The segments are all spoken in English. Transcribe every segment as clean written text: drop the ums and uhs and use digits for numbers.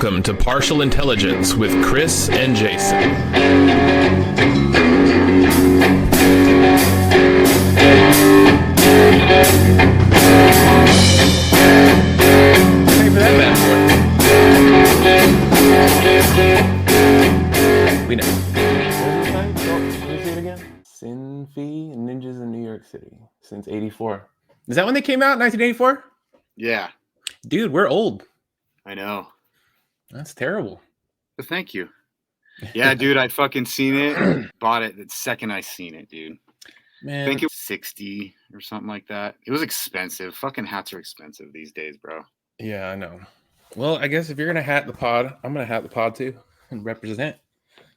Welcome to Partial Intelligence with Chris and Jason. Hey, for that bad boy. We know. What is it? Let me see it again. Sin Fee Ninjas in New York City since '84. Is that when they came out? 1984? Yeah. Dude, we're old. I know. That's terrible. But thank you. Yeah, dude, I fucking seen it. Bought it the second I seen it, dude. Man. I think it was 60 or something like that. It was expensive. Fucking hats are expensive these days, bro. Yeah, I know. Well, I guess if you're gonna hat the pod, I'm gonna hat the pod too and represent.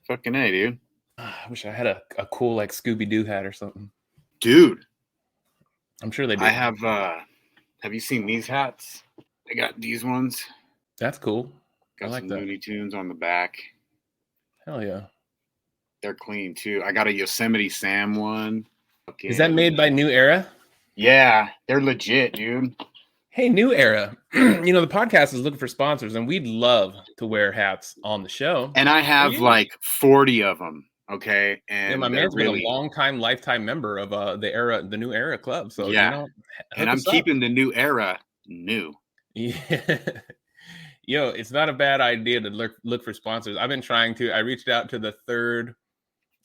Fucking A, dude. I wish I had a cool like Scooby-Doo hat or something. Dude. I'm sure they do. I have you seen these hats? I got these ones. That's cool. Got I like some that. Looney Tunes on the back. Hell yeah. They're clean too. I got a Yosemite Sam one. Is that made by New Era? Yeah, they're legit, dude. Hey, New Era. You know, the podcast is looking for sponsors, and we'd love to wear hats on the show. And I have like 40 of them. Okay. And yeah, my man's been a long-time, lifetime member of the New Era Club. So yeah, you know, and I'm keeping the New Era new. Yeah. Yo, it's not a bad idea to look for sponsors. I've been trying to. I reached out to the third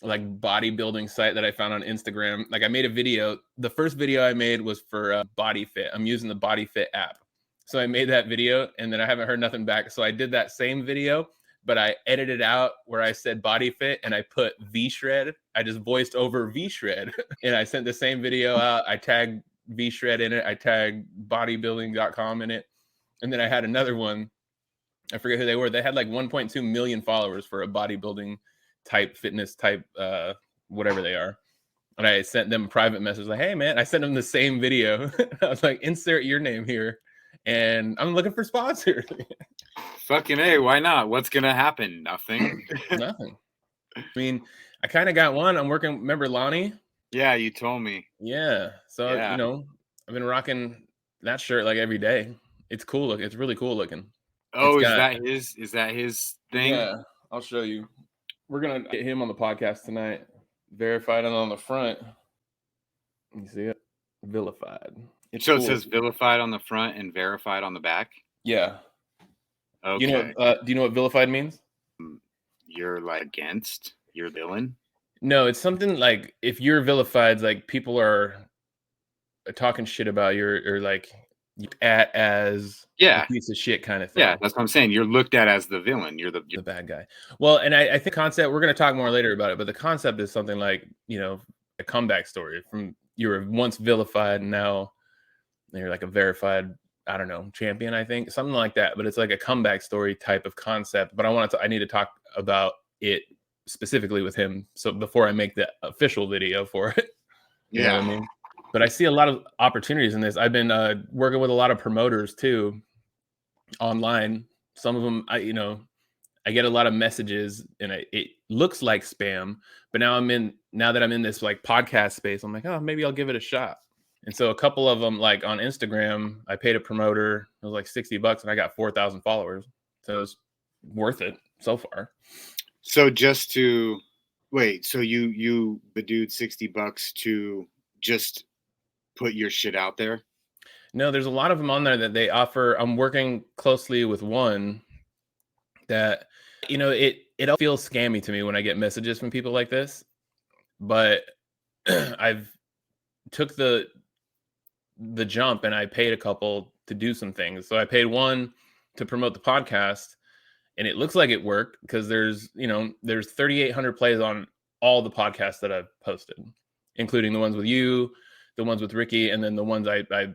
like bodybuilding site that I found on Instagram. Like I made a video. The first video I made was for Body Fit. I'm using the Body Fit app. So I made that video and then I haven't heard nothing back. So I did that same video, but I edited out where I said Body Fit and I put V-Shred. I just voiced over V-Shred and I sent the same video out. I tagged V-Shred in it. I tagged bodybuilding.com in it. And then I had another one. I forget who they were. They had like 1.2 million followers for a bodybuilding type, fitness type, whatever they are. And I sent them a private message like, hey, man, I sent them the same video. I was like, insert your name here. And I'm looking for sponsors. Fucking A, why not? What's going to happen? Nothing. Nothing. I mean, I kind of got one. I'm working. Remember Lonnie? Yeah, you told me. Yeah. So, yeah. You know, I've been rocking that shirt like every day. It's cool. It's really cool looking. Oh, is that his thing? Yeah, I'll show you. We're going to get him on the podcast tonight. Verified and on the front. You see it? Vilified. It says vilified on the front and verified on the back? Yeah. Okay. Do you know what vilified means? You're like against? You're villain? No, it's something like if you're vilified, like people are talking shit about you or like as a piece of shit kind of thing. Yeah, that's what I'm saying. You're looked at as the villain. You're the bad guy. Well, and I think concept, we're going to talk more later about it, but the concept is something like, you know, a comeback story from you were once vilified and now you're like a verified, I don't know, champion, I think, something like that. But it's like a comeback story type of concept. But I need to talk about it specifically with him. So before I make the official video for it, you know what I mean? But I see a lot of opportunities in this. I've been working with a lot of promoters too, online. Some of them, I get a lot of messages, and it looks like spam. But now that I'm in this like podcast space, I'm like, oh, maybe I'll give it a shot. And so a couple of them, like on Instagram, I paid a promoter. It was like $60, and I got 4,000 followers. So it was worth it so far. So just to wait, so you the dude $60 to just put your shit out there? No, there's a lot of them on there that they offer. I'm working closely with one that, you know, it all feels scammy to me when I get messages from people like this. But I've took the jump and I paid a couple to do some things. So I paid one to promote the podcast, and it looks like it worked because there's 3,800 plays on all the podcasts that I've posted, including the ones with you, the ones with Ricky, and then the ones that I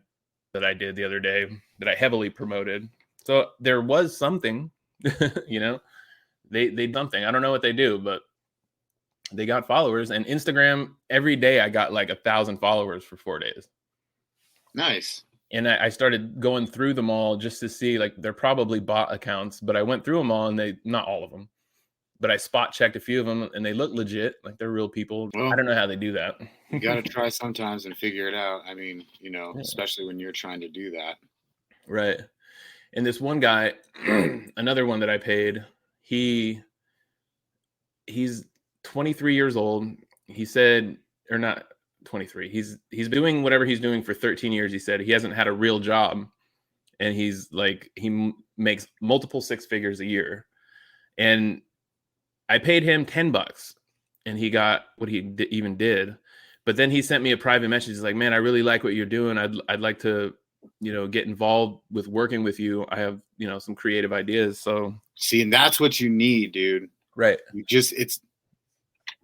did the other day that I heavily promoted. So there was something, you know, they did something. I don't know what they do, but they got followers. And Instagram, every day I got like 1,000 followers for 4 days. Nice. And I started going through them all just to see, like, they're probably bot accounts, but I went through them all and not all of them, but I spot checked a few of them and they look legit. Like they're real people. Well, I don't know how they do that. You got to try sometimes and figure it out. I mean, you know, especially when you're trying to do that. Right. And this one guy, another one that I paid, he's 23 years old. He said, or not 23. He's doing whatever he's doing for 13 years. He said he hasn't had a real job, and he's like makes multiple six figures a year. And I paid him $10, and he got what he even did. But then he sent me a private message. He's like, "Man, I really like what you're doing. I'd like to, get involved with working with you. I have, some creative ideas." So See, and that's what you need, dude. right. It's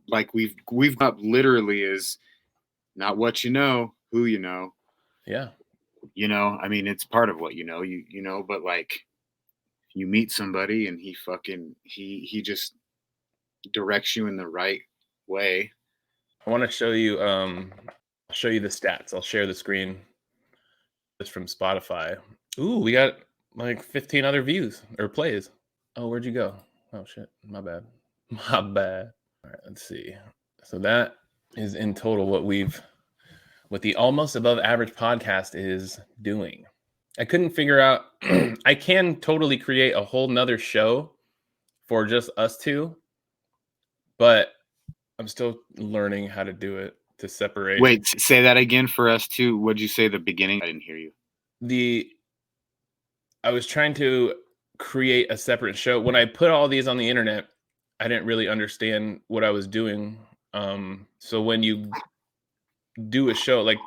like we've up literally is not what you know, who you know. Yeah. I mean, it's part of what you know, but like you meet somebody and he just directs you in the right way. I want to show you the stats. I'll share the screen. It's from Spotify. Ooh, we got like 15 other views or plays. Oh, where'd you go? Oh shit, my bad. My bad. All right, let's see. So that is in total what the Almost Above Average podcast is doing. I couldn't figure out I can totally create a whole nother show for just us two, but I'm still learning how to do it to separate. Wait, say that again for us too. What'd you say at the beginning? I didn't hear you. I was trying to create a separate show. When I put all these on the internet, I didn't really understand what I was doing. So when you do a show, like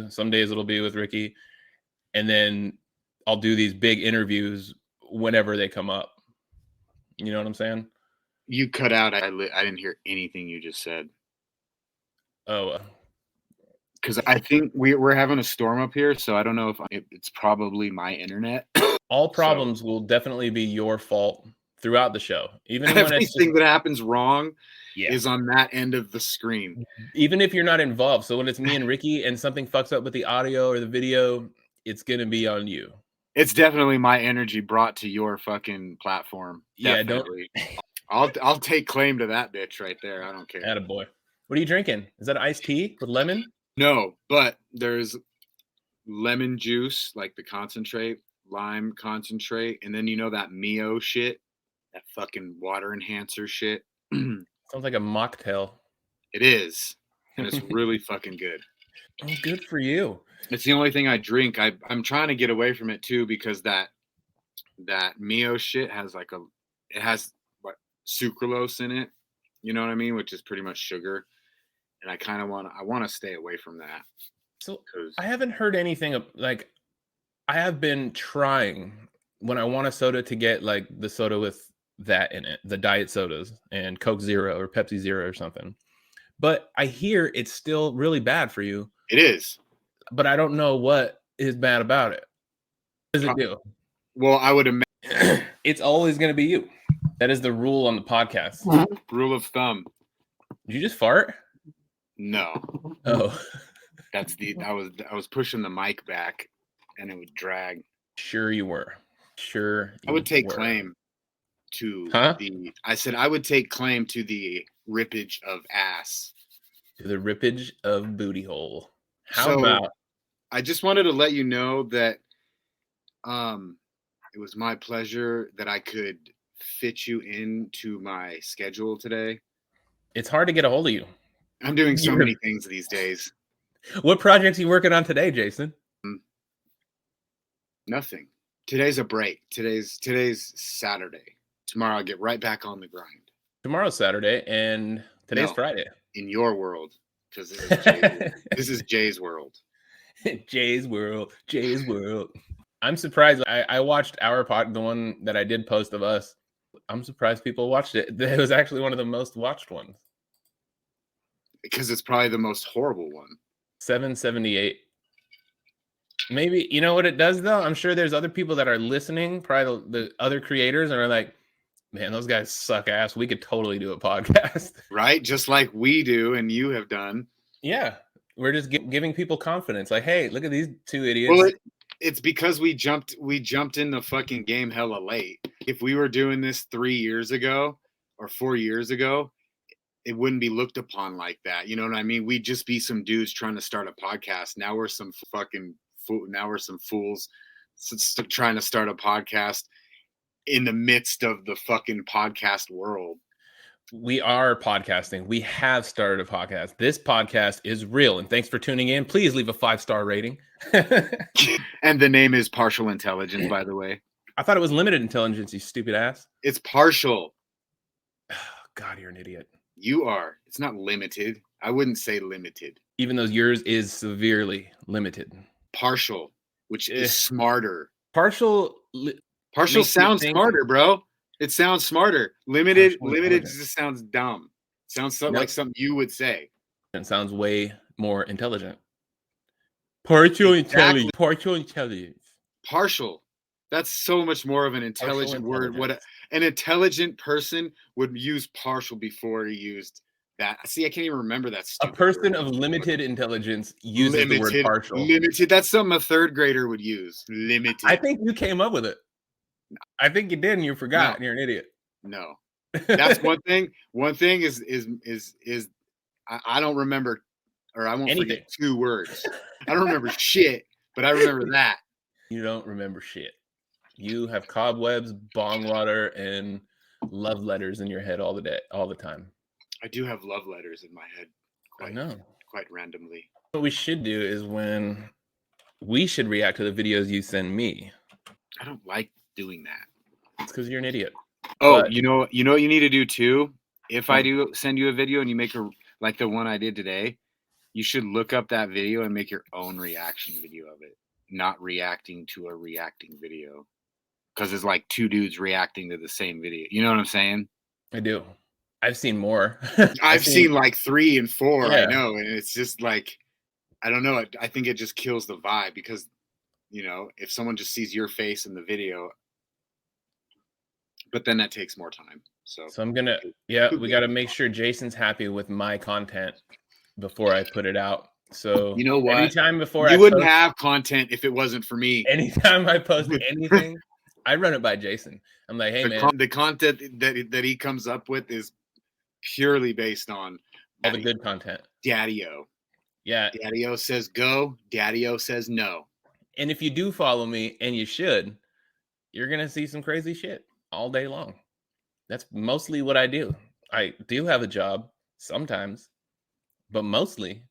some days it'll be with Ricky, and then I'll do these big interviews whenever they come up. You know what I'm saying? You cut out. I didn't hear anything you just said. Oh, because I think we're having a storm up here, so I don't know if it's probably my internet. All problems will definitely be your fault throughout the show. Even when everything that happens wrong yeah. is on that end of the screen. Even if you're not involved. So when it's me and Ricky and something fucks up with the audio or the video, it's going to be on you. It's definitely my energy brought to your fucking platform. Yeah, definitely. I'll take claim to that bitch right there. I don't care. Attaboy. What are you drinking? Is that iced tea with lemon? No, but there's lemon juice, like the concentrate, lime concentrate, and then that Mio shit, that fucking water enhancer shit. Sounds like a mocktail. It is, and it's really fucking good. Oh, good for you. It's the only thing I drink. I'm trying to get away from it too because that Mio shit has it has sucralose in it. You know what I mean? Which is pretty much sugar. And I want to stay away from that. So I haven't heard anything I have been trying when I want a soda to get like the soda with that in it, the diet sodas and Coke Zero or Pepsi Zero or something. But I hear it's still really bad for you. It is. But I don't know what is bad about it. What does it do? Well, I would imagine it's always going to be you. That is the rule on the podcast. Rule of thumb. Did you just fart? No. Oh. I was pushing the mic back and it would drag. Sure you were. Sure. I would take claim to I said I would take claim to the rippage of ass. To the rippage of booty hole. How about? I just wanted to let you know that it was my pleasure that I could fit you into my schedule today. It's hard to get a hold of you. I'm doing so many things these days. What projects are you working on today, Jason? Nothing. Today's a break. Today's Saturday. Tomorrow I'll get right back on the grind. Tomorrow's Saturday and today's Friday. In your world, because this is Jay's world. Jay's world. Jay's world. I'm surprised. I watched our the one that I did post of us. I'm surprised people watched it. It was actually one of the most watched ones. Because it's probably the most horrible one. 778. Maybe, you know what it does though? I'm sure there's other people that are listening, probably the other creators, and are like, man, those guys suck ass. We could totally do a podcast. Right? Just like we do and you have done. Yeah. We're just giving people confidence. Like, hey, look at these two idiots. Well, it's because we jumped in the fucking game hella late. If we were doing this 3 years ago or 4 years ago, it wouldn't be looked upon like that. You know what I mean? We'd just be some dudes trying to start a podcast. Now we're some fools trying to start a podcast in the midst of the fucking podcast world. We are podcasting. We have started a podcast. This podcast is real. And thanks for tuning in. Please leave a 5-star rating. And the name is Partial Intelligence, by the way. I thought it was limited intelligence, you stupid ass. It's partial. God, you're an idiot. You are. It's not limited. I wouldn't say limited. Even though yours is severely limited. Partial, which is smarter. Partial sounds smarter, bro. It sounds smarter. Limited just sounds dumb. Sounds like something you would say. It sounds way more intelligent. Partial intelligence. Partial intelligence. Partial. That's so much more of an intelligent word. What an intelligent person would use partial before he used that. See, I can't even remember that stupid A person word. of limited intelligence uses the word partial. Limited. That's something a third grader would use. Limited. I think you came up with it. I think you did, and you forgot. And you're an idiot. No, that's one thing. One thing is I don't remember, or I won't forget 2 words. I don't remember shit, but I remember that. You don't remember shit. You have cobwebs, bong water, and love letters in your head all the time. I do have love letters in my head. Quite randomly. What we should do is when we should react to the videos you send me. I don't like doing that. It's because you're an idiot. Oh, but, you know what you need to do too? If I do send you a video and you make like the one I did today, you should look up that video and make your own reaction video of it, not reacting to a reacting video. Because it's like 2 dudes reacting to the same video. You know what I'm saying? I do. I've seen more. I've seen like 3 and 4, I know. And it's just like, I don't know. I think it just kills the vibe because, if someone just sees your face in the video, but then that takes more time. So I'm going to, we got to make sure Jason's happy with my content before I put it out. So you know what? Anytime before you wouldn't have content if it wasn't for me. Anytime I post anything, I run it by Jason. I'm like, hey, man. The content that he comes up with is purely based on all the good content. Daddy-O. Yeah. Daddy-O says go. Daddy-O says no. And if you do follow me, and you should, you're going to see some crazy shit all day long. That's mostly what I do. I do have a job sometimes, but mostly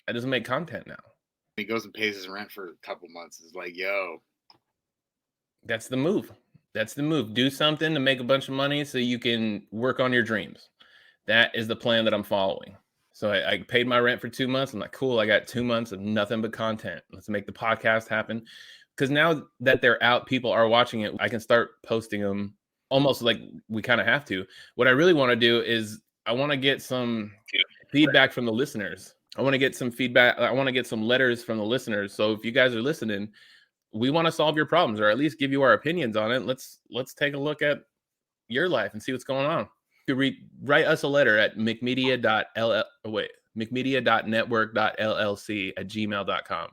I just make content now. He goes and pays his rent for a couple months. It's like, yo. That's the move. That's the move. Do something to make a bunch of money so you can work on your dreams. That is the plan that I'm following. So I paid my rent for 2 months. I'm like, cool, I got 2 months of nothing but content. Let's make the podcast happen. Because now that they're out, people are watching it. I can start posting them almost like we kind of have to. What I really want to do is I want to get some feedback from the listeners. I want to get some feedback. I want to get some letters from the listeners. So if you guys are listening, we want to solve your problems or at least give you our opinions on it. Let's take a look at your life and see what's going on. You could write us a letter at mcmedia.network.llc@gmail.com.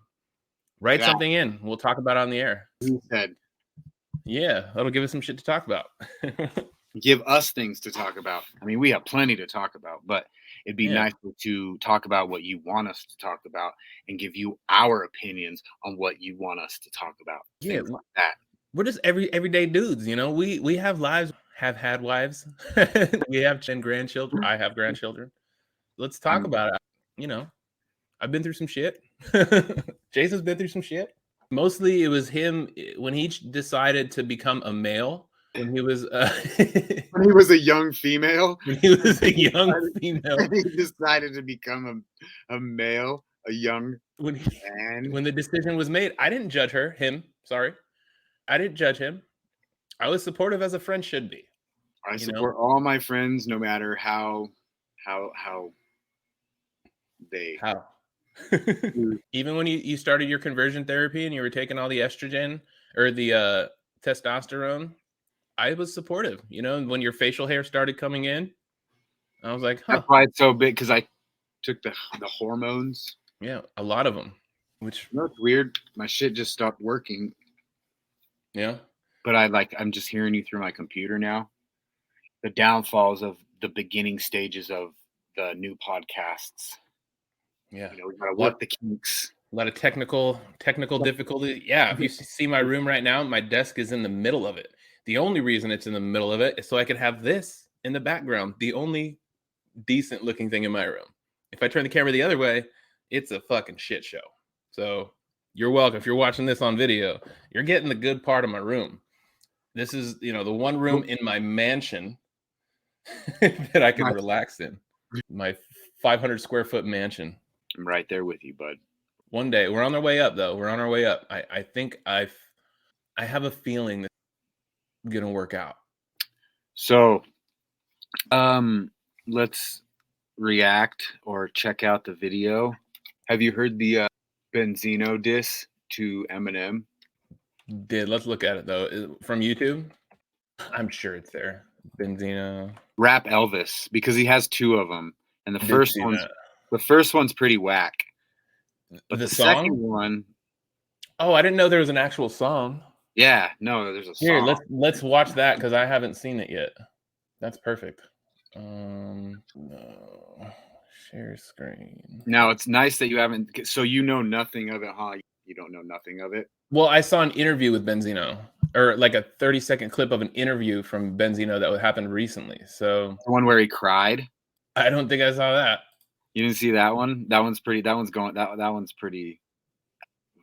Write something in. We'll talk about it on the air. He said. Yeah, that'll give us some shit to talk about. Give us things to talk about. I mean, we have plenty to talk about, but it'd be nice to talk about what you want us to talk about and give you our opinions on what you want us to talk about. Things like that. We're just everyday dudes, we have lives, have had wives. We have 10 grandchildren. I have grandchildren. Let's talk about it. I've been through some shit. Jason's been through some shit. Mostly it was him when he decided to become a male. When he was when he was a young female. When he was a young female. He decided to become a male, a young man. When the decision was made, I didn't judge him. Sorry. I didn't judge him. I was supportive as a friend should be. I support all my friends no matter how they even when you started your conversion therapy and you were taking all the estrogen or the testosterone, I was supportive. When your facial hair started coming in, I was like, that's why it's so big, because I took the hormones. Yeah, a lot of them. Which it's weird. My shit just stopped working. Yeah. But I'm just hearing you through my computer now. The downfalls of the beginning stages of the new podcasts. Yeah. We gotta work the kinks. A lot of technical difficulties. Yeah, if you see my room right now, my desk is in the middle of it. The only reason it's in the middle of it is so I could have this in the background. The only decent looking thing in my room. If I turn the camera the other way, it's a fucking shit show. So you're welcome. If you're watching this on video, you're getting the good part of my room. This is, the one room in my mansion that I can relax in. My 500 square foot mansion. I'm right there with you, bud. One day. We're on our way up, though. We're on our way up. I think I have a feeling that it's gonna work out. So, let's react or check out the video. Have you heard the Benzino diss to Eminem? Let's look at it though. From YouTube, I'm sure it's there. Benzino. Rap Elvis, because he has two of them, and the first one's pretty whack. But the second one, oh, I didn't know there was an actual song. Yeah, no, there's a song. Here, let's watch that because I haven't seen it yet. That's perfect. No. Share screen. Now it's nice that you haven't. So you know nothing of it, huh? You don't know nothing of it. Well, I saw an interview with Benzino, or like a 30-second clip of an interview from Benzino that happened recently. So the one where he cried. I don't think I saw that. You didn't see that one? That one's pretty. That one's pretty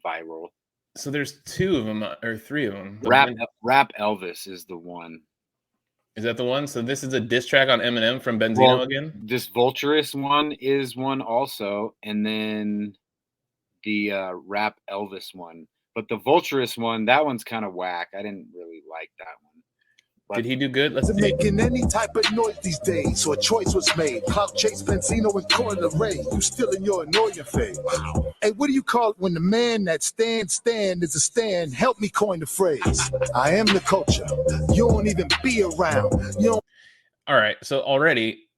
viral. So there's two of them or three of them. Rap Elvis is the one. Is that the one? So this is a diss track on Eminem from Benzino again? This Vulturous one is one also, and then the Rap Elvis one. But the Vulturous one, that one's kind of whack. I didn't really like that one. Did he do good? Let's see. Making any type of noise these days, so a choice was made. Clout chase Benzino and Coil Ray. You still in your annoying phase. Wow. Hey, what do you call it when the man that stand is a stand? Help me coin the phrase. I am the culture. You don't even be around. You don't. All right. So already,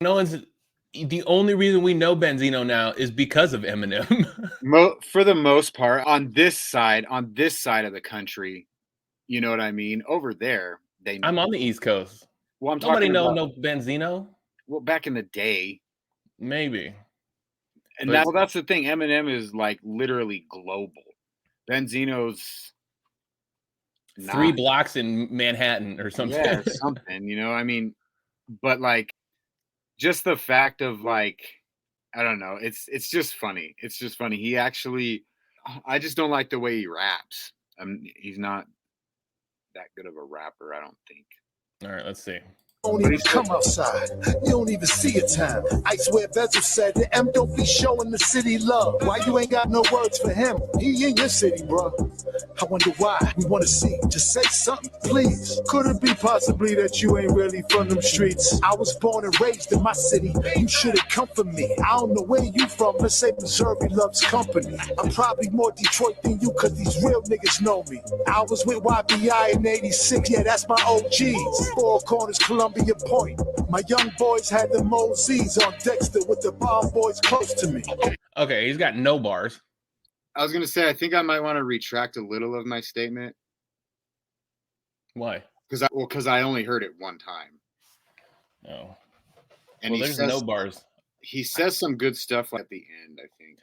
the only reason we know Benzino now is because of Eminem. For the most part, on this side of the country. You know what I mean? Over there, they know. I'm on the East Coast. Well, I'm Nobody no Benzino. Well, back in the day, maybe. And that's the thing. Eminem is like literally global. Benzino's 3 blocks in Manhattan or something. Yeah, something. You know, I mean, but like, just the fact of like, I don't know. It's just funny. It's just funny. He actually, I just don't like the way he raps. He's not that good of a rapper, I don't think. All right, let's see. Don't even come outside. You don't even see a time. I swear Bezel said the M don't be showing the city love. Why you ain't got no words for him? He in your city, bro. I wonder why. We want to see. Just say something, please. Could it be possibly that you ain't really from them streets? I was born and raised in my city. You shouldn't come for me. I don't know where you from. Let's say Missouri loves company. I'm probably more Detroit than you because these real niggas know me. I was with YBI in 86. Yeah, that's my OGs. Four Corners, Columbia Point. My young boys had the Moseys on Dexter with the bomb boys close to me. Okay, he's got no bars. I was going to say, I think I might want to retract a little of my statement. Why? Because I only heard it one time. No. And there's no bars. He says some good stuff at the end, I think.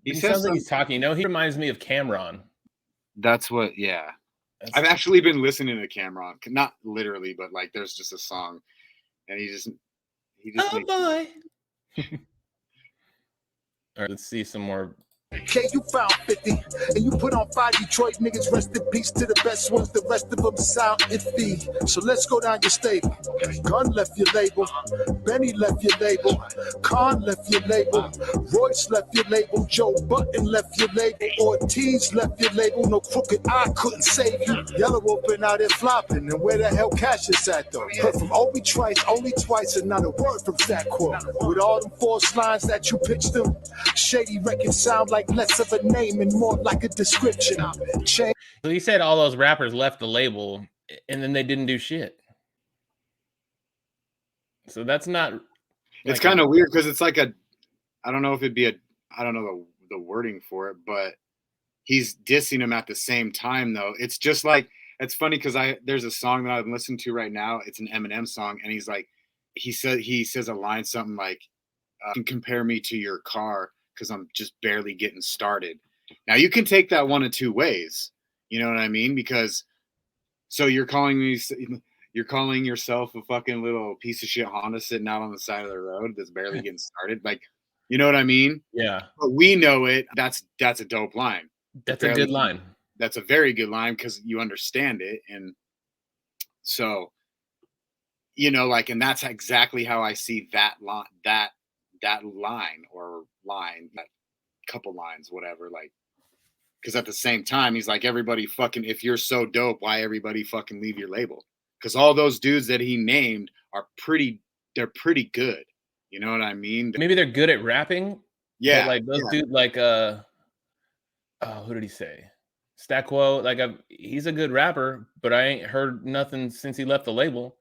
He sounds like he's talking. No, he reminds me of Cameron. That's what, yeah. I've actually been listening to Cameron, not literally, but like there's just a song, and he just oh boy. All right, let's see some more. Okay, you found 50, and you put on 5 Detroit niggas. Rest in peace to the best ones. The rest of them sound iffy. So let's go down your stable. Gun left your label. Benny left your label. Khan left your label. Royce left your label. Joe Button left your label. Ortiz left your label. No crooked eye couldn't save you. Yellow open out there flopping. And where the hell Cash is at though? Heard from Obi Trice only twice, and not a word from Stat Quo. With all them forced lines that you pitched them, shady records sound like less of a name and more like a description. So he said all those rappers left the label and then they didn't do shit. So that's not. It's kind of weird because it's like I don't know if it'd be I don't know the wording for it, but he's dissing him at the same time though. It's just like, it's funny because there's a song that I've listened to right now. It's an Eminem song, and he's like, he says a line something like, "Compare me to your car." because I'm just barely getting started. Now you can take that one of two ways. You know what I mean? Because so you're calling yourself a fucking little piece of shit Honda sitting out on the side of the road that's barely getting started. Like, you know what I mean? Yeah. But we know it. That's a dope line. That's a good line. That's a very good line because you understand it. And so, you know, like, and that's exactly how I see that line, that couple lines, whatever, like, because at the same time, he's like, everybody fucking, if you're so dope, why everybody fucking leave your label? Because all those dudes that he named are they're pretty good. You know what I mean? Maybe they're good at rapping. Yeah. But like those dudes, like, who did he say? Stackwell, like, he's a good rapper, but I ain't heard nothing since he left the label.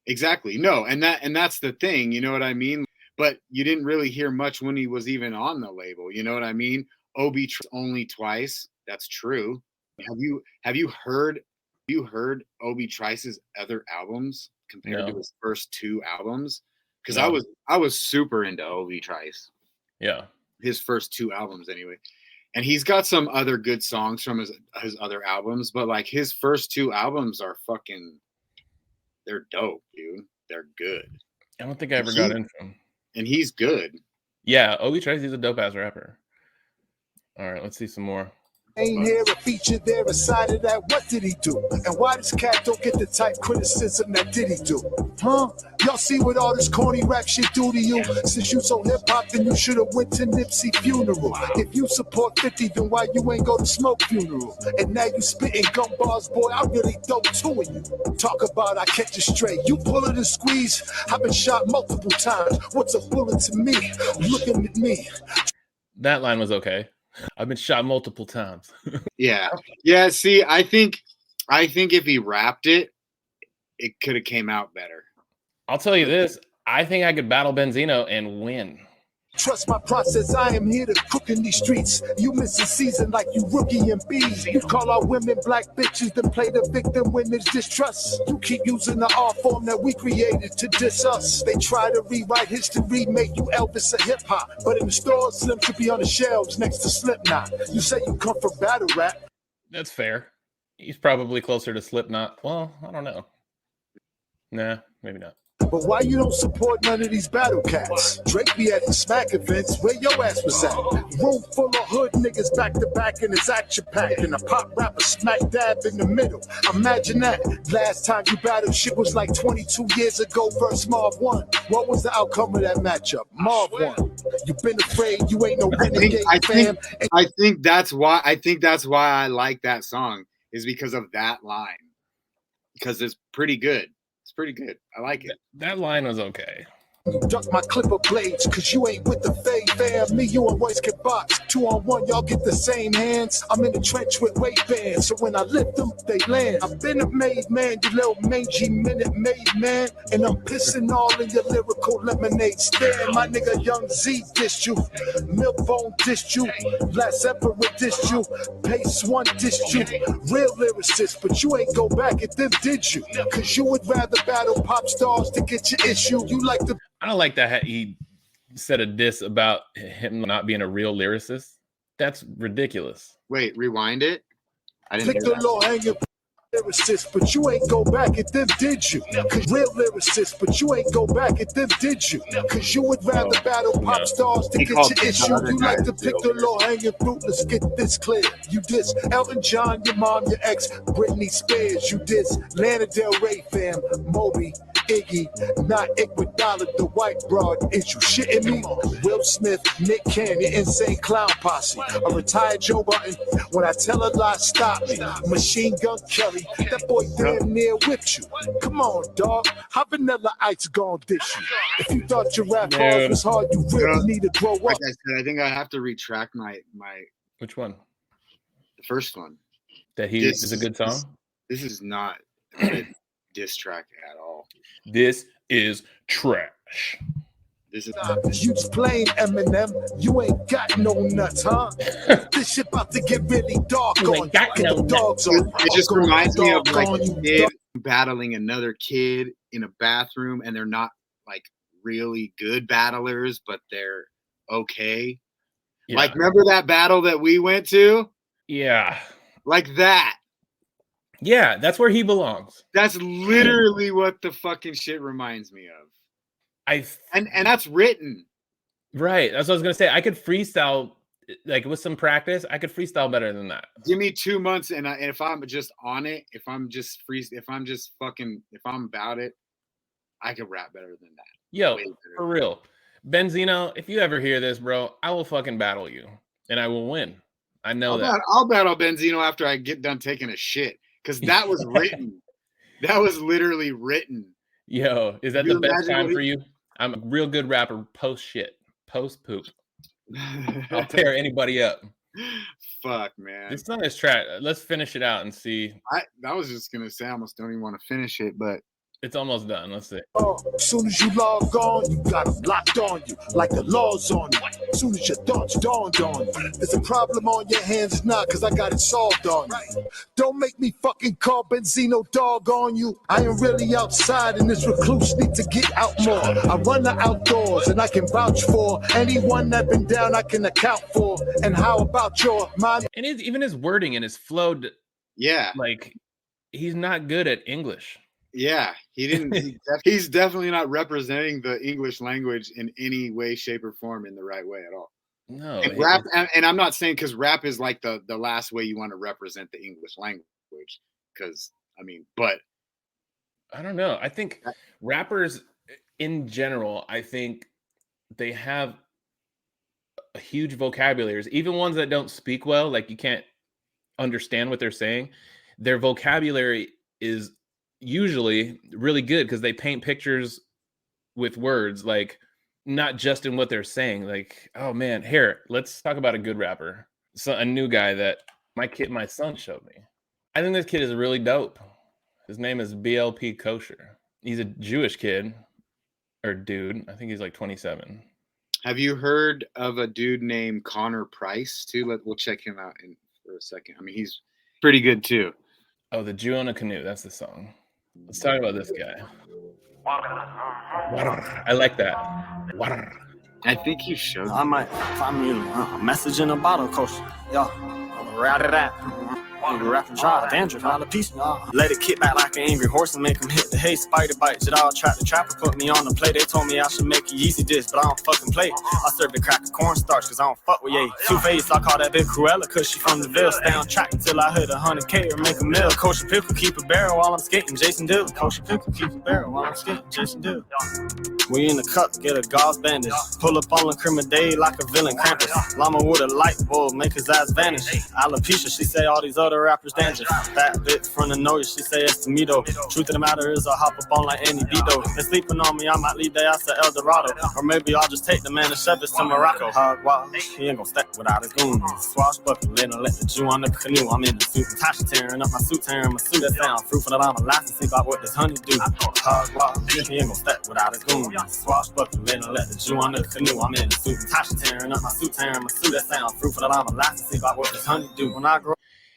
Exactly. No, and that's the thing, you know what I mean? But you didn't really hear much when he was even on the label, you know what I mean? Obi only twice. That's true. Have you heard Obi Trice's other albums compared to his first two albums? Because I was super into Obi Trice. Yeah. His first two albums anyway. And he's got some other good songs from his other albums, but like his first two albums are fucking, they're dope, dude. They're good. I don't think I ever got into him. And he's good. Yeah, Obi Trice, he's a dope ass rapper. All right, let's see some more. Ain't here a feature there aside of that. What did he do? And why this cat don't get the type criticism that did he do? Huh? Y'all see what all this corny rap shit do to you? Since you so hip hop, then you should have went to Nipsey funeral. If you support 50, then why you ain't go to Smoke funeral? And now you spitting gum bars, boy. I really dope two of you. Talk about I catch it straight. You pull it and squeeze. I've been shot multiple times. What's a bullet to me? Looking at me. That line was okay. I've been shot multiple times. Yeah. See, I think if he rapped it, it could have came out better. I'll tell you this. I think I could battle Benzino and win. Trust my process, I am here to cook in these streets. You miss a season like you rookie and bees. You call our women black bitches, then play the victim when there's distrust. You keep using the art form that we created to diss us. They try to rewrite history, make you Elvis a hip-hop. But in the stores, Slim should be on the shelves next to Slipknot. You say you come from battle rap. That's fair. He's probably closer to Slipknot. Well, I don't know. Nah, maybe not. But why you don't support none of these battle cats? Drake be at the smack events where your ass was at. Room full of hood niggas back to back in his action pack. And a pop rapper smack dab in the middle. Imagine that. Last time you battled shit was like 22 years ago versus Marv 1. What was the outcome of that matchup? Marv 1. You been afraid you ain't no renegade fam. I think that's why I like that song is because of that line. Because it's pretty good. Pretty good. I like it. That line was okay. Duck my clipper blades, cause you ain't with the fade fam. Me, you and Royce can box. 2-on-1, y'all get the same hands. I'm in the trench with weight bands, so when I lift them, they land. I've been a made man, you little mangy minute made man. And I'm pissing all in your lyrical lemonade stand. My nigga Young Z dissed you. Milk Bone dissed you. Last Emperor dissed you. Pace One dissed you. Real lyricist, but you ain't go back at them, did you? Cause you would rather battle pop stars to get your issue. You like the I don't like that he said a diss about him not being a real lyricist. That's ridiculous. Wait, rewind it. I didn't hear that. Lyricist, but you ain't go back at them, did you? Cause real lyricist, but you ain't go back at them, did you? Cause you would rather battle pop stars to get your issue. You like to pick the low-hanging fruit. Let's get this clear. You diss Elton John, your mom, your ex, Britney Spears. You diss Lana Del Rey fam, Moby, Iggy, not Iguodala, the white broad. Is you shitting me? Will Smith, Nick Cannon, Insane Clown Posse. A retired Joe Button. When I tell a lie, stop me. Machine Gun Kelly. That boy damn near whipped you. Come on, dog. How Vanilla Ice gon' dish you? If you thought your rap hard was hard, you really need to grow up. Like I said, I think I have to retract my. Which one? The first one. That he is a good song? This is not a diss track at all. This is trash. This is you just plain Eminem. You ain't got no nuts, huh? This shit about to get really dark on you. Get the dogs on. It just reminds me of like a kid battling another kid in a bathroom, and they're not like really good battlers, but they're okay. Yeah. Like, remember that battle that we went to? Yeah. Like that. Yeah, that's where he belongs. That's literally what the fucking shit reminds me of. And that's written. Right. That's what I was gonna say. I could freestyle, like with some practice. I could freestyle better than that. Give me 2 months, and if I'm just on it, if I'm about it, I could rap better than that. Yo, for real, Benzino. If you ever hear this, bro, I will fucking battle you, and I will win. I know that. I'll battle Benzino after I get done taking a shit, because that was written. That was literally written. Yo, is that the best time for you? I'm a real good rapper. Post shit, post poop. I'll tear anybody up. Fuck, man. This song is trash. Let's finish it out and see. I was just gonna say I almost don't even want to finish it, but it's almost done. Let's see. As soon as you log on, you got them locked on you, like the law's on you. As soon as your thoughts dawned on you, there's a problem on your hands now, cause I got it solved on you. Don't make me fucking call Benzino dog on you. I am really outside and this recluse need to get out more. I run the outdoors and I can vouch for anyone that been down I can account for. And how about your mind? And even his wording and his flow, yeah, like he's not good at English. Yeah, he didn't. He's definitely not representing the English language in any way, shape, or form in the right way at all. No, and rap, and I'm not saying because rap is like the last way you want to represent the English language. Because but I don't know. I think rappers in general, I think they have a huge vocabularies, even ones that don't speak well, like you can't understand what they're saying. Their vocabulary is usually really good because they paint pictures with words, like not just in what they're saying. Like, oh man, here, let's talk about a good rapper. So a new guy that my son showed me. I think this kid is really dope. His name is BLP Kosher. He's a Jewish kid or dude. I think he's like 27. Have you heard of a dude named Connor Price too? We'll check him out for a second. He's pretty good too. Oh, the Jew on a Canoe. That's the song. Let's talk about this guy. I like that. I think you should. I might find me a message in a bottle, Kosher. Yo, right at that. Rapper dry, dandruff, all a piece. Let it kick back like an angry horse and make him hit the hay. Spider bites, it all trap the trapper, put me on the play. They told me I should make it easy dish, but I don't fucking play. I serve the crack of cornstarch, cause I don't fuck with ye. Two-Face, I call that bitch Cruella, cause she from the Ville. Stay on track until I hit 100K or make a mill. Kosher pickle, keep a barrel while I'm skating, Jason Dill. Kosher pickle, keep a barrel while I'm skating, Jason Dill. We in the cup, get a gauze bandage. Pull up on Criminal like a villain, Krampus. Llama with a light bulb, make his ass vanish. Alopecia, she say all these other rappers dangerous. Fat bitch from the noise, she say it's to me though. Truth of the matter is I hop up on like any Vito. They sleeping on me, I might leave their ass to El Dorado. Or maybe I'll just take the man and shove it to Morocco. Hard wild, he ain't gon' step without his goons. Swashbuckling, later let the Jew on the canoe. I'm in the suit, Tasha tearing up my suit, tearing my suit. That sound fruitful that I'm alive to see about what this honey do. Hard wild, he ain't gon' step without his goons. Swashbuckling, later let the Jew on the canoe. I'm in the suit, Tasha tearing up my suit, tearing my suit. That sound fruitful that I'm alive to see about what this honey do. When I grow.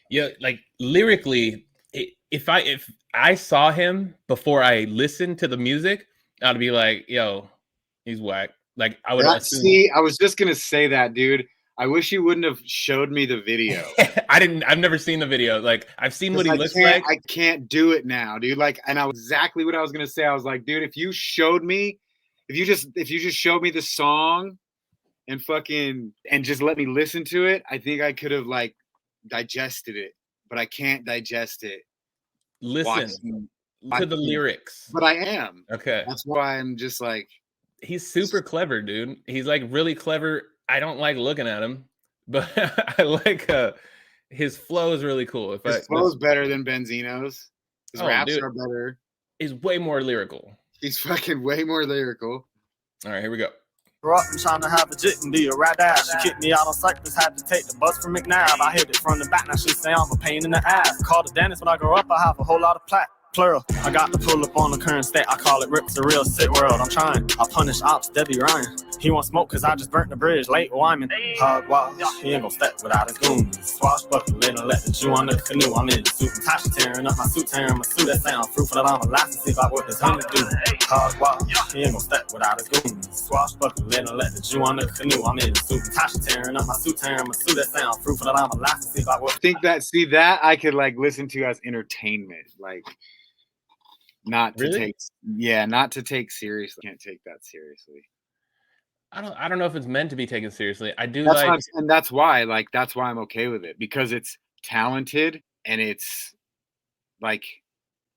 Yeah, like lyrically, if I saw him before I listened to the music, I'd be like, yo, he's whack. Like I would see, I was just gonna say that, dude. I wish you wouldn't have showed me the video. I've never seen the video. Like I've seen what he looks like. I can't do it now, dude. Like, and exactly what I was gonna say. I was like, dude, if you showed me, if you just showed me the song and just let me listen to it, I think I could have like digested it, but I can't digest it. Listen to the lyrics. But I am. Okay. That's why I'm just like, he's super clever, dude. He's like really clever. I don't like looking at him, but I like his flow is really cool. His flow is better than Benzino's. His raps are better. He's way more lyrical. He's fucking way more lyrical. All right, here we go. Grew up and trying to have a jit and be a rat ass. She kicked me out on Cypress, had to take the bus from McNabb. I hit it from the back, now she say I'm a pain in the ass. Called the dentist when I grow up, I have a whole lot of plaque. Plural, I got to pull up on the current state. I call it Rips, a real sick world. I'm trying, I punish ops, Debbie Ryan. He won't smoke cause I just burnt the bridge, late Wyman. Hard wild, he ain't gon' step without his goons. Swashbuckling. Swashbuckling, let the Jew on the canoe. I'm in the suit and Tasha tearing up my suit, tearing my suit. That sound fruitful that I'm alive to see about what this honey do. Cause wild, he ain't gon' step without a goon. Swashbuckling, let the Jew on the canoe. I'm in the suit and Tasha tearing up my suit, tearing my suit. That sound fruitful that I'm alive to see about what. I think that I could like listen to as entertainment, like not to take seriously. Can't take that seriously. I don't know if it's meant to be taken seriously. I do And that's why I'm okay with it, because it's talented and it's like,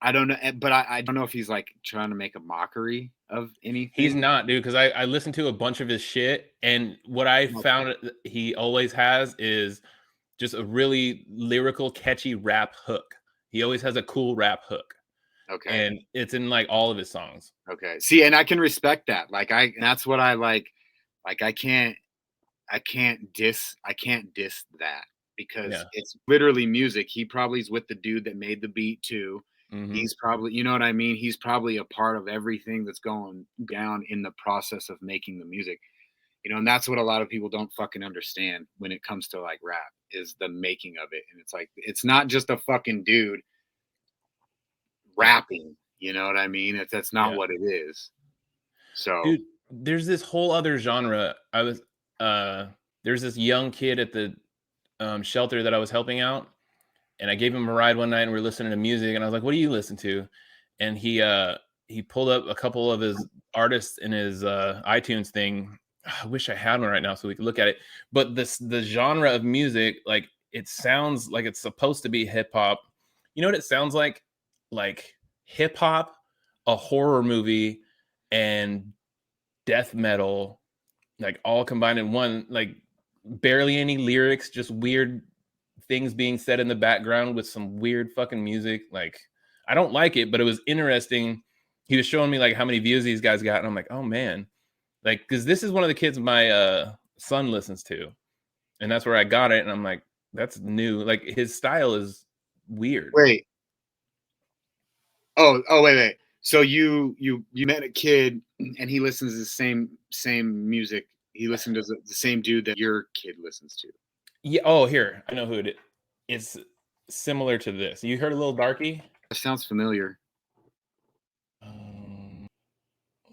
I don't know, but I don't know if he's like trying to make a mockery of anything. He's not, dude, because I listened to a bunch of his shit, and what I found he always has is just a really lyrical, catchy rap hook. He always has a cool rap hook. Okay. And it's in like all of his songs. Okay. See, and I can respect that. Like that's what I like. Like I can't diss that, because it's literally music. He probably is with the dude that made the beat too. Mm-hmm. He's probably, you know what I mean? He's probably a part of everything that's going down in the process of making the music. You know, and that's what a lot of people don't fucking understand when it comes to like rap, is the making of it. And it's like, it's not just a fucking dude rapping, you know what I mean? That's not what it is. So, dude, there's this whole other genre. There's this young kid at the shelter that I was helping out, and I gave him a ride one night, and we were listening to music, and I was like, "What do you listen to?" And he pulled up a couple of his artists in his iTunes thing. I wish I had one right now so we could look at it. But the genre of music, like, it sounds like it's supposed to be hip hop. You know what it sounds like? Like hip hop, a horror movie, and death metal, like all combined in one. Like barely any lyrics, just weird things being said in the background with some weird fucking music. Like, I don't like it, but it was interesting. He was showing me like how many views these guys got, and I'm like, oh man, like, because this is one of the kids my son listens to, and that's where I got it. And I'm like, that's new. Like, his style is weird. Wait. Oh, wait. So you met a kid and he listens to the same music. He listened to the same dude that your kid listens to. Yeah. Oh, here, I know who it is. It's similar to this. You heard a Little Darky? That sounds familiar.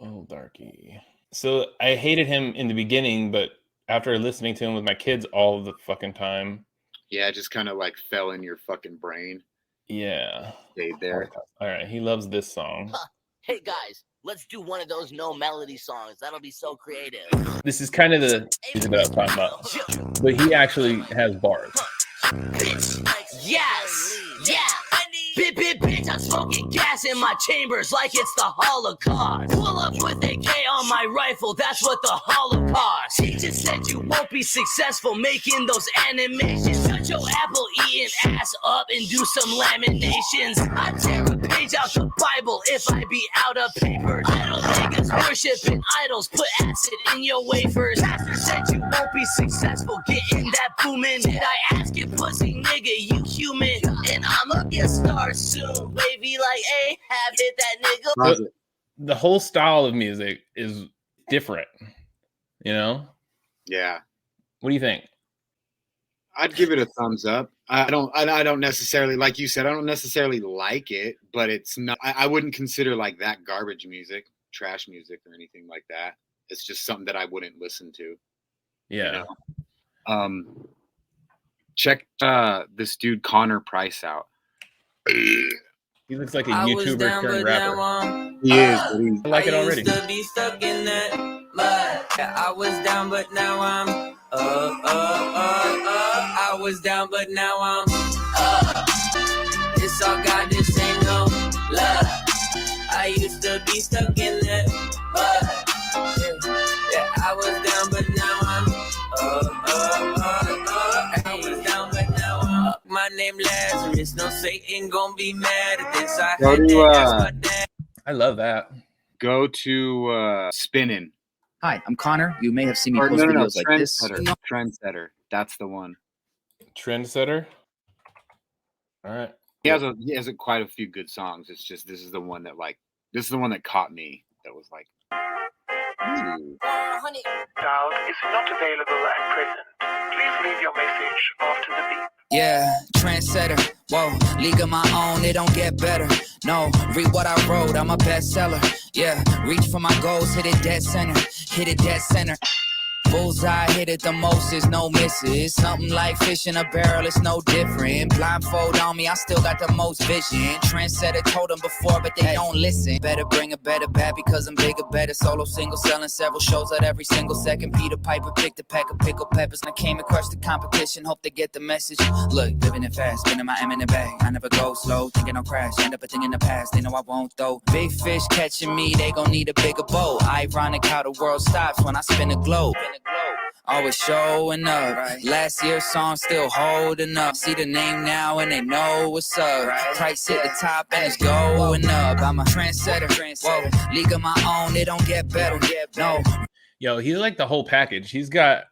Little Darky. So I hated him in the beginning, but after listening to him with my kids all the fucking time, yeah, it just kind of like fell in your fucking brain. Yeah. Stayed there. All right. He loves this song. Hey guys, let's do one of those no melody songs. That'll be so creative. This is kind of the music that I was talking about. But he actually has bars. Yes! Yeah! Bitch, I'm smoking gas in my chambers like it's the Holocaust. Pull up with AK on my rifle, that's what the Holocaust. He just said you won't be successful making those animations. Shut your apple eating ass up and do some laminations. I tear a page out the Bible if I be out of paper. Idle niggas worshiping idols, put acid in your wafers. Pastor said you won't be successful getting that booming. Did I ask you, pussy nigga, you human? And I'ma get started soon. Baby, like, hey, have it, that nigga. The whole style of music is different, you know? Yeah. What do you think? I'd give it a thumbs up. I don't necessarily, like you said, I don't necessarily like it, but it's not, I wouldn't consider like that garbage music, trash music or anything like that. It's just something that I wouldn't listen to. Yeah. You know? Check this dude Connor Price out. He looks like a YouTuber turned rapper. He is. I like it already. I used to be stuck in that mud. I was down, but now I'm I was down, but now I'm It's all God, this ain't no love. I used to be stuck in that mud. Yeah, I was down, but now I'm I was down, but now I'm up. My name Lazarus. No Satan gon' be mad at this. I had to ask my dad. I love that. Go to Spinning. Hi, I'm Connor. You may have seen me post videos like this. Trendsetter. That's the one. Trendsetter. All right. He has quite a few good songs. It's just this is the one that caught me. That was like, ooh. Child is not available at present. Please leave your message after the beep. Yeah, trendsetter. Whoa, league of my own, it don't get better. No, read what I wrote, I'm a bestseller. Yeah, reach for my goals, hit it dead center. Hit it dead center. Bullseye, hit it the most, there's no misses. Something like fish in a barrel, it's no different. Blindfold on me, I still got the most vision. Trendsetter told them before, but they don't listen. Better bring a better bad because I'm bigger, better. Solo single, selling several shows at every single second. Peter Piper picked a pack of pickled peppers. And I came and crushed the competition, hope they get the message. Look, living it fast, spinning my Eminem bag. I never go slow, thinking I'll crash. End up a thing in the past, they know I won't though. Big fish catching me, they gon' need a bigger boat. Ironic how the world stops when I spin a globe. Always showing up. Last year's song still holding up. See the name now and they know what's up. Price hit the top and it's going up. I'm a trendsetter. Whoa, league of my own, it don't get better. No. Yo, he's like the whole package. He's got,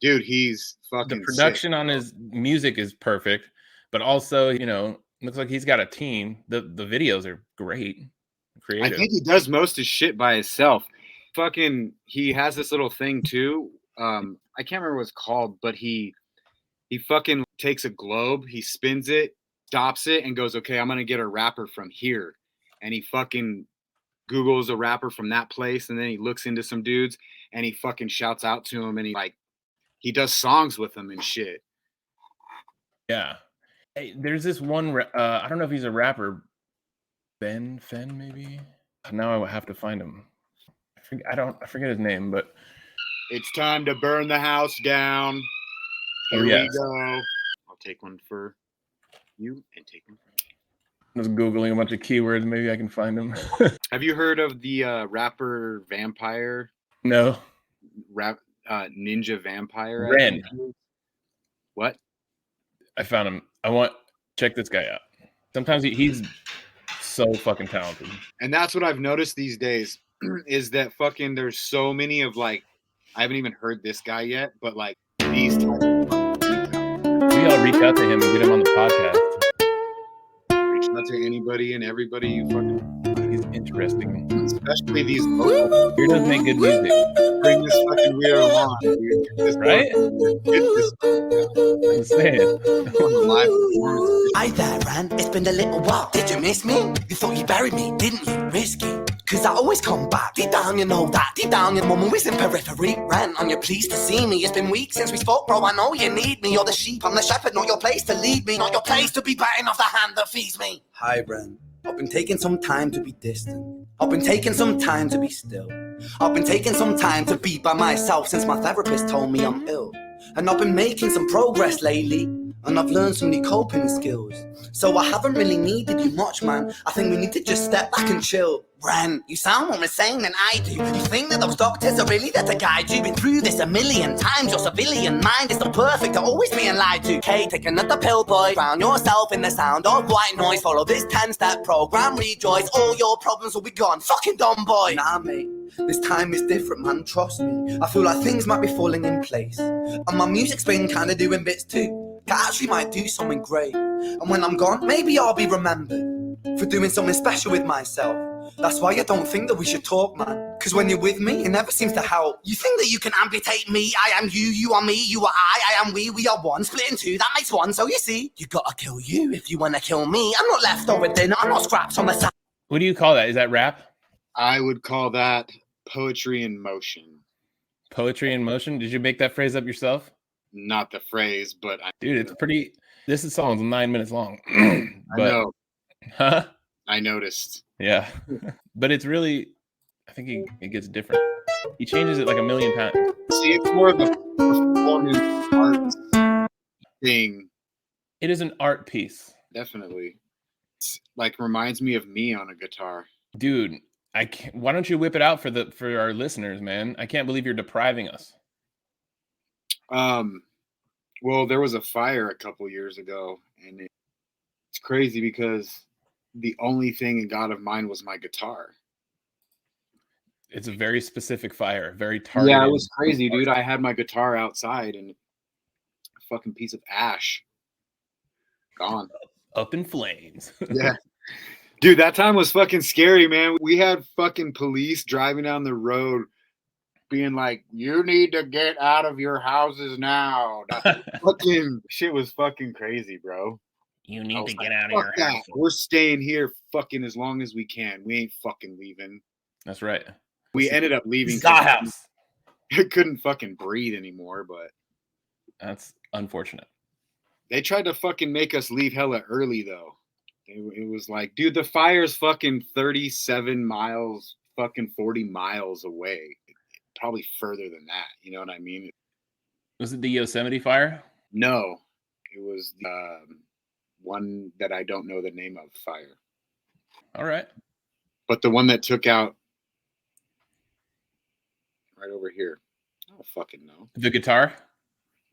dude, he's fucking the production sick. On his music is perfect, but also, you know, looks like he's got a team. The videos are great. Creative. I think he does most of his shit by himself. Fucking, he has this little thing too. I can't remember what it's called, but he fucking takes a globe, he spins it, stops it, and goes, okay, I'm gonna get a rapper from here. And he fucking Googles a rapper from that place, and then he looks into some dudes and he fucking shouts out to him, and he does songs with them and shit. Yeah. Hey, there's this one, I don't know if he's a rapper, Ben Fenn, maybe? Now I have to find him. I forget his name, but it's time to burn the house down. Here we go. I'll take one for you and take one for me. I was Googling a bunch of keywords. Maybe I can find him. Have you heard of the rapper Vampire? No. Ninja Vampire? Ren. What? I found him. Check this guy out. Sometimes he's so fucking talented. And that's what I've noticed these days is that fucking there's so many of like, I haven't even heard this guy yet, but like these types of maybe I'll reach out to him and get him on the podcast. Reach out to anybody and everybody you fucking. He's interesting. Especially these locals. He does make good music. Bring this fucking weirdo on, dude. This right? I'm saying. Hi there, Ran. It's been a little while. Did you miss me? You thought you buried me, didn't you? Risky. Cause I always come back. Deep down, you know that. Deep down, your mum always in periphery. Ran, and you're pleased to see me. It's been weeks since we spoke, bro. I know you need me. You're the sheep, I'm the shepherd. Not your place to lead me. Not your place to be biting off the hand that feeds me. Hi, Bren. I've been taking some time to be distant. I've been taking some time to be still. I've been taking some time to be by myself since my therapist told me I'm ill. And I've been making some progress lately. And I've learned some new coping skills. So I haven't really needed you much, man. I think we need to just step back and chill. Ren, you sound more insane than I do. You think that those doctors are really there to guide you? Been through this a million times. Your civilian mind is not perfect, they're always being lied to. Okay, take another pill, boy. Drown yourself in the sound of white noise. Follow this 10-step program, rejoice. All your problems will be gone. Fucking dumb boy. Nah, mate. This time is different, man. Trust me. I feel like things might be falling in place. And my music's been kinda doing bits too. I actually might do something great. And when I'm gone, maybe I'll be remembered for doing something special with myself. That's why I don't think that we should talk, man. Cause when you're with me, it never seems to help. You think that you can amputate me? I am you, you are me, you are I am we are one. Split in two, that makes one. So you see, you gotta kill you if you wanna kill me. I'm not leftover dinner, I'm not scraps on the side. What do you call that? Is that rap? I would call that poetry in motion. Poetry in motion? Did you make that phrase up yourself? Not the phrase, but dude, it's pretty. This song's 9 minutes long. But, I know. Huh? I noticed. Yeah, but it's really. I think it gets different. He changes it like a million times. See, it's more of a performance art thing. It is an art piece. Definitely. It's like reminds me of me on a guitar. Dude, I can't, why don't you whip it out for our listeners, man? I can't believe you're depriving us. Well, there was a fire a couple years ago, and it's crazy because the only thing it got of mine was my guitar. It's a very specific fire, very targeted. Yeah, it was crazy, dude. I had my guitar outside, and a fucking piece of ash gone. Up in flames. Yeah. Dude, that time was fucking scary, man. We had fucking police driving down the road being like, "You need to get out of your houses now." That fucking shit was fucking crazy, bro. You I need was to like, get out of "Fuck your that. house. We're staying here fucking as long as we can. We ain't fucking leaving." That's right. We ended up leaving This is our because house. I couldn't fucking breathe anymore, but That's unfortunate. they tried to fucking make us leave hella early, though. It was like, dude, the fire's fucking 37 miles, fucking 40 miles away. Probably further than that. You know what I mean? Was it the Yosemite fire? No, it was one that I don't know the name of fire. All right. But the one that took out right over here. I don't fucking know. The guitar?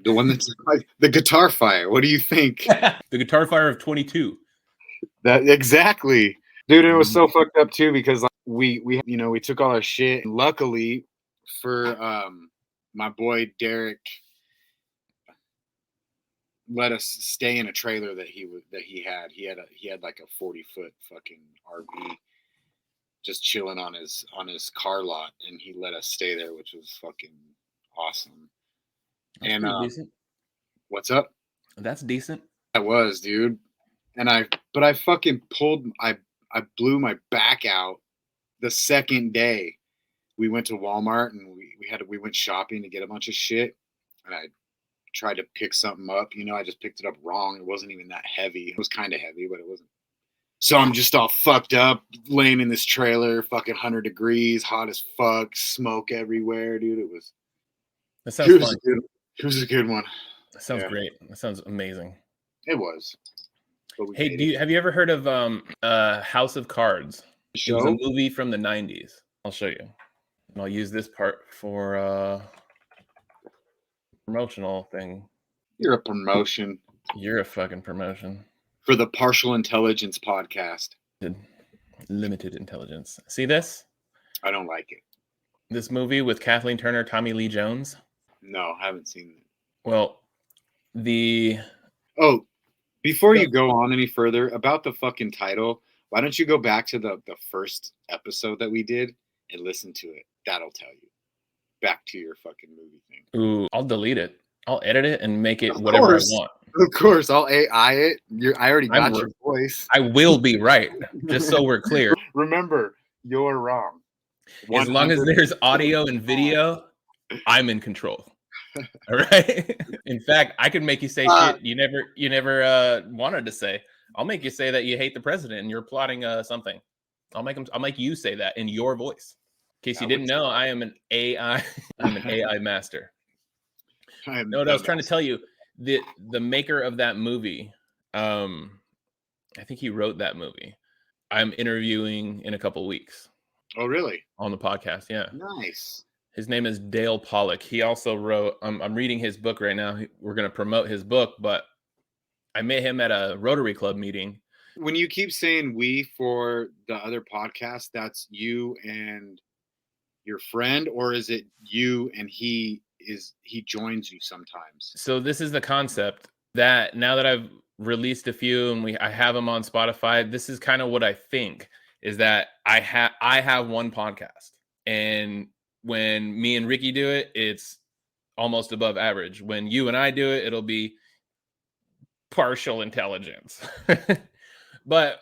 The one that's like the guitar fire. What do you think? The guitar fire of 22. That exactly, dude. It was so fucked up too because like, we took all our shit. And luckily for my boy Derek, let us stay in a trailer that he had. He had like a 40-foot fucking RV, just chilling on his car lot, and he let us stay there, which was fucking awesome. That's and decent. What's up? That's decent. I was, dude. And I fucking I blew my back out the second day. We went to Walmart and we went shopping to get a bunch of shit. And I tried to pick something up. I just picked it up wrong. It wasn't even that heavy. It was kind of heavy, but it wasn't. So I'm just all fucked up, laying in this trailer, fucking 100 degrees, hot as fuck, smoke everywhere, dude. That sounds fun. It was a good one. That sounds great. That sounds amazing. It was. Hey, have you ever heard of House of Cards? It was a movie from the 90s. I'll show you. And I'll use this part for promotional thing. You're a promotion. You're a fucking promotion. For the Partial Intelligence podcast. Limited Intelligence. See this? I don't like it. This movie with Kathleen Turner, Tommy Lee Jones? No, I haven't seen it. Well, before you go on any further about the fucking title, why don't you go back to the first episode that we did and listen to it? That'll tell you. Back to your fucking movie thing. Ooh, I'll delete it. I'll edit it and make it whatever I want. Of course, I'll AI it. I already got your voice. I will be right, just so we're clear. Remember, you're wrong. As long as there's audio and video, I'm in control. All right. In fact, I could make you say shit you never wanted to say. I'll make you say that you hate the president and you're plotting something. I'll make you say that in your voice. In case you didn't know, I am an AI. I'm an AI master. No, what I was trying to tell you, the maker of that movie, I think he wrote that movie. I'm interviewing in a couple weeks. Oh, really? On the podcast, yeah. Nice. His name is Dale Pollock. He also wrote, I'm reading his book right now. We're going to promote his book, but I met him at a Rotary Club meeting. When you keep saying we for the other podcast, that's you and your friend, or is it you and he joins you sometimes? So this is the concept that now that I've released a few and I have them on Spotify, this is kind of what I think is that I have one podcast, and when me and Ricky do it, it's almost above average. When you and I do it, it'll be partial intelligence. But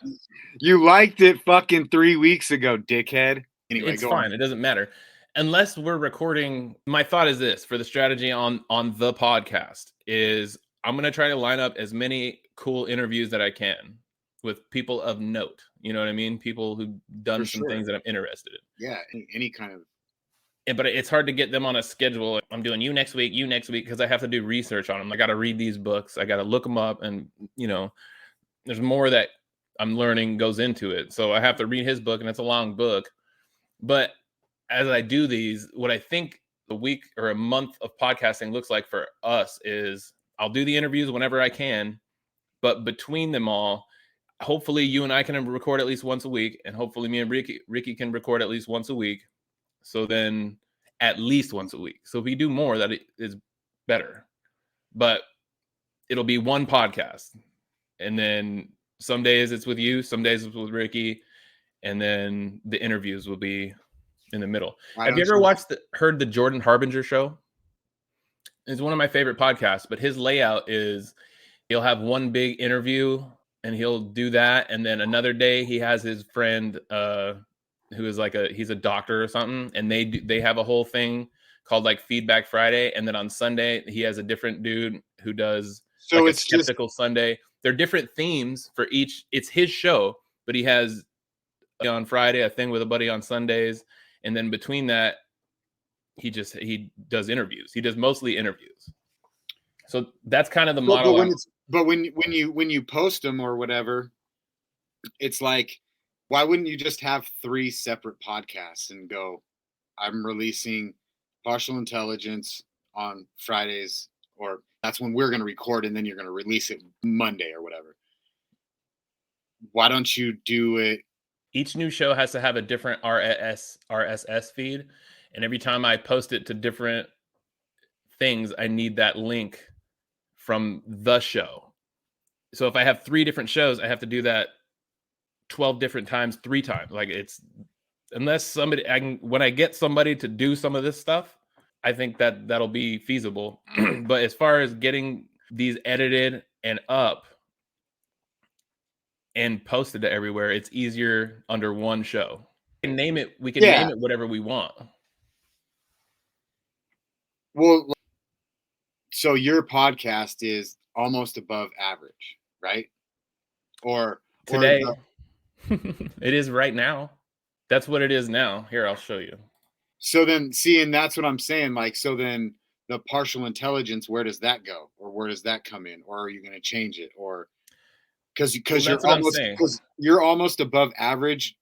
you liked it fucking 3 weeks ago, dickhead. Anyway, it's fine. It doesn't matter. Unless we're recording. My thought is this for the strategy on the podcast is I'm going to try to line up as many cool interviews that I can with people of note. You know what I mean? People who've done some things that I'm interested in. Yeah. Any kind of. Yeah, but it's hard to get them on a schedule. I'm doing you next week, because I have to do research on them. I got to read these books. I got to look them up. And, there's more that I'm learning goes into it. So I have to read his book, and it's a long book. But as I do these, what I think a week or a month of podcasting looks like for us is I'll do the interviews whenever I can. But between them all, hopefully you and I can record at least once a week. And hopefully me and Ricky can record at least once a week. So then at least once a week. So if we do more, that is better. But it'll be one podcast. And then some days it's with you, some days it's with Ricky. And then the interviews will be in the middle. Why Have you don't ever heard the Jordan Harbinger show? It's one of my favorite podcasts, but his layout is he'll have one big interview and he'll do that. And then another day he has his friend who is he's a doctor or something. And they have a whole thing called like Feedback Friday. And then on Sunday, he has a different dude who does a skeptical Sunday. They're different themes for each. It's his show, but he has on Friday a thing with a buddy on Sundays. And then between that, he does interviews. He does mostly interviews. So that's kind of the model. But when you post them or whatever, it's like, why wouldn't you just have 3 separate podcasts and go, I'm releasing Partial Intelligence on Fridays, or that's when we're going to record and then you're going to release it Monday or whatever. Why don't you do it? Each new show has to have a different RSS feed. And every time I post it to different things, I need that link from the show. So if I have 3 different shows, I have to do that 12 different times, 3 times. Like it's, unless when I get somebody to do some of this stuff, I think that'll be feasible. But as far as getting these edited and up and posted to everywhere, it's easier under one show. We can name it whatever we want. Well, so your podcast is almost above average, right? Or today, it is right now. That's what it is now. Here, I'll show you. So then, and that's what I'm saying. Like, so then the Partial Intelligence, where does that go, or where does that come in, or are you going to change it, or because you're almost above average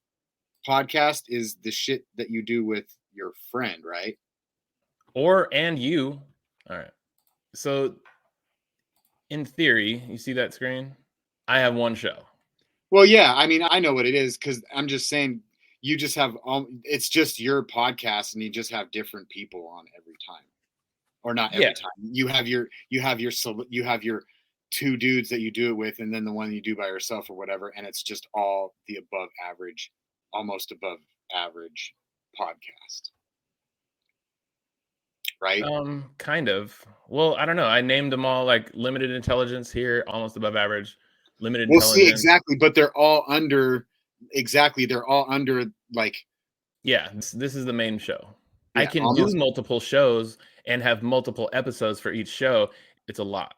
podcast is the shit that you do with your friend, right? And you. All right. So in theory, you see that screen? I have one show. Well, yeah. I mean, I know what it is because I'm just saying you just have, it's just your podcast and you just have different people on every time, or not every time. You have your 2 dudes that you do it with, and then the one you do by yourself or whatever. And it's just all the above average, almost above average podcast. Right? Kind of. Well, I don't know. I named them all like limited intelligence here, almost above average, limited intelligence. See, exactly. But they're all under like. Yeah, this is the main show. Yeah, I can do multiple shows and have multiple episodes for each show. It's a lot.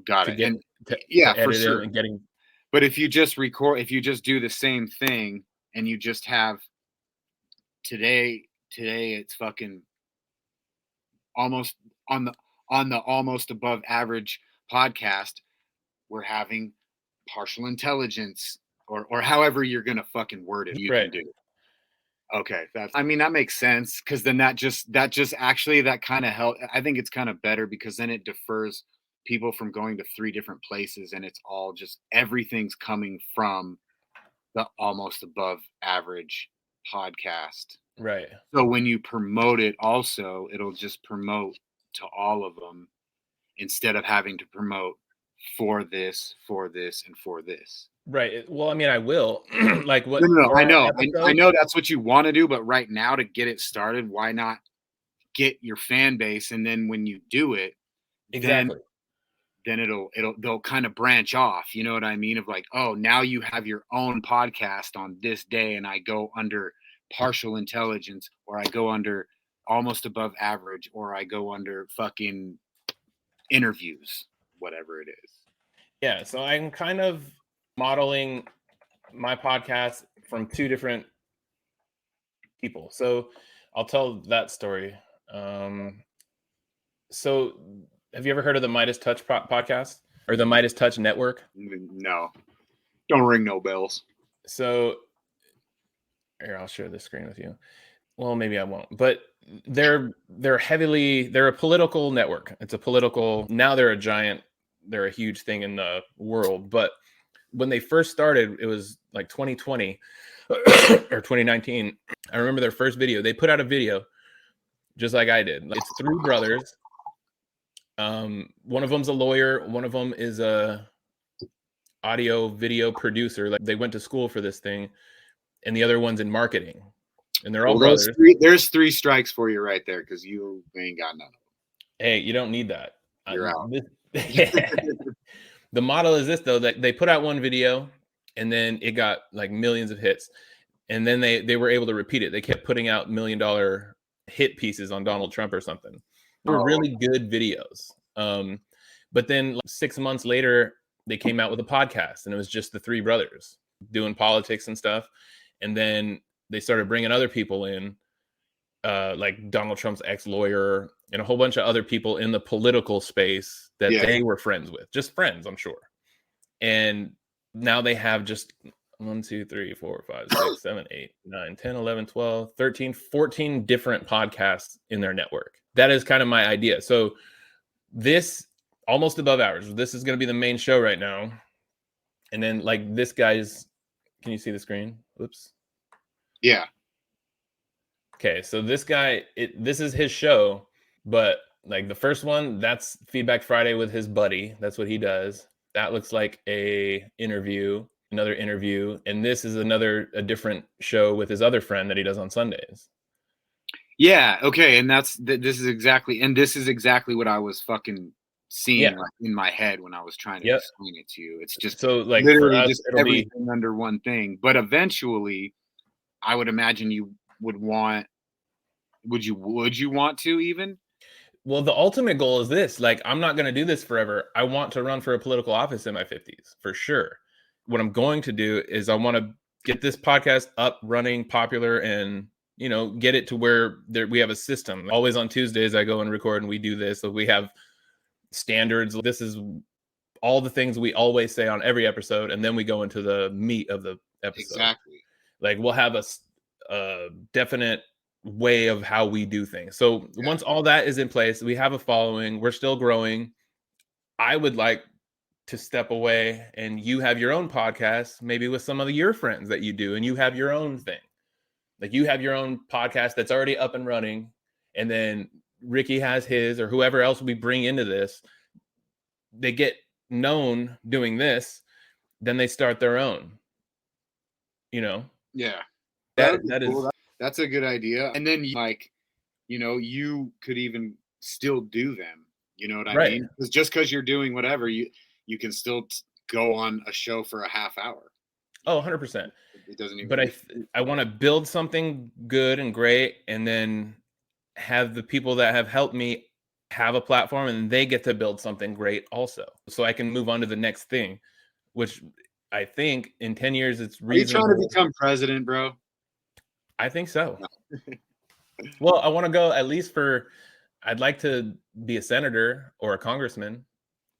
Got it. For sure. But if you just do the same thing and you just have today it's fucking almost on the almost above average podcast, we're having partial intelligence or however you're gonna fucking word it. You can do it. Okay, that makes sense, because then that just actually that kind of help. I think it's kind of better because then it defers people from going to 3 different places, and it's all just everything's coming from the almost above average podcast. Right. So when you promote it also, it'll just promote to all of them instead of having to promote for this, and for this. Right. Well, I mean, I will. Like what? No, I know. I know that's what you want to do, but right now to get it started, why not get your fan base, and then when you do it, exactly. Then they'll kind of branch off. You know what I mean? Of like, oh, now you have your own podcast on this day, and I go under partial intelligence, or I go under almost above average, or I go under fucking interviews, whatever it is. Yeah. So I'm kind of modeling my podcast from 2 different people. So I'll tell that story. So have you ever heard of the Midas Touch podcast or the Midas Touch network? No, don't ring no bells. So here, I'll share this screen with you. Well, maybe I won't, but they're a political network. Now they're a huge thing in the world. But when they first started, it was like 2020 or 2019. I remember their first video. They put out a video just like I did. It's 3 brothers. One of them's a lawyer. One of them is a audio video producer. Like they went to school for this thing. And the other one's in marketing. and they're all brothers. There's 3 strikes for you right there because you ain't got none of them. Hey, you don't need that. You're out. The model is this, though, that they put out one video and then it got like millions of hits. And then they were able to repeat it. They kept putting out $1 million hit pieces on Donald Trump or something. They were really good videos. But then like 6 months later, they came out with a podcast and it was just the 3 brothers doing politics and stuff. And then they started bringing other people in, like Donald Trump's ex-lawyer and a whole bunch of other people in the political space that they were friends with, just friends, I'm sure. And now they have just 1, 2, 3, 4, 5, 6, 7, 8, 9, 10, 11, 12, 13, 14 different podcasts in their network. That is kind of my idea. So this almost above average, this is going to be the main show right now. And then like this guy's, can you see the screen? Oops. Yeah. Okay. So this guy, this is his show, but like the first one, that's Feedback Friday with his buddy. That's what he does. That looks like another interview. And this is a different show with his other friend that he does on Sundays. Yeah. Okay. And this is exactly what I was fucking seeing like, in my head when I was trying to explain it to you. It's just so like literally just everything under one thing. But eventually I would imagine you would want, would you want to even? Well, the ultimate goal is this, like, I'm not going to do this forever. I want to run for a political office in my 50s for sure. What I'm going to do is I want to get this podcast up, running, popular, and, get it to where we have a system. Always on Tuesdays, I go and record and we do this. So we have standards. This is all the things we always say on every episode. And then we go into the meat of the episode. Exactly. Like we'll have a definite way of how we do things. So once all that is in place, we have a following, we're still growing. I would like to step away and you have your own podcast, maybe with some of your friends that you do, and you have your own thing. Like you have your own podcast that's already up and running, and then Ricky has his, or whoever else we bring into this. They get known doing this, then they start their own. Yeah. That is cool. That's a good idea. And then you could even still do them. You know what I mean? Because just because you're doing whatever, you can still go on a show for a half hour. Oh, 100%. It doesn't even. But I want to build something good and great, and then have the people that have helped me have a platform, and they get to build something great also. So I can move on to the next thing, which I think in 10 years it's reasonable. Are you trying to become president, bro? I think so. Well, I want to go at least I'd like to be a senator or a congressman.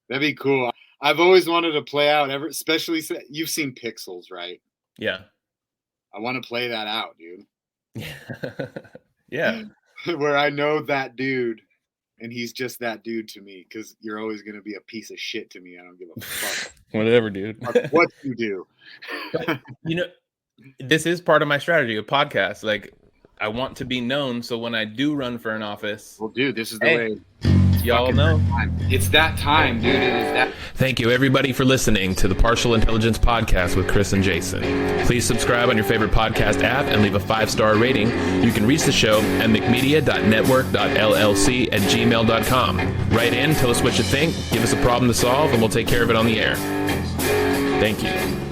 That'd be cool. I've always wanted to play out, especially you've seen Pixels, right? Yeah. I want to play that out, dude. Yeah. Where I know that dude, and he's just that dude to me, because you're always going to be a piece of shit to me. I don't give a fuck. Whatever, dude. What you do. But, this is part of my strategy of podcasts. Like, I want to be known, so when I do run for an office, well, dude, this is the way. Y'all know. It's that time, dude. It is that. Thank you, everybody, for listening to the Partial Intelligence Podcast with Chris and Jason. Please subscribe on your favorite podcast app and leave a 5-star rating. You can reach the show at mcmedia.network.llc@gmail.com. Write in, tell us what you think, give us a problem to solve, and we'll take care of it on the air. Thank you.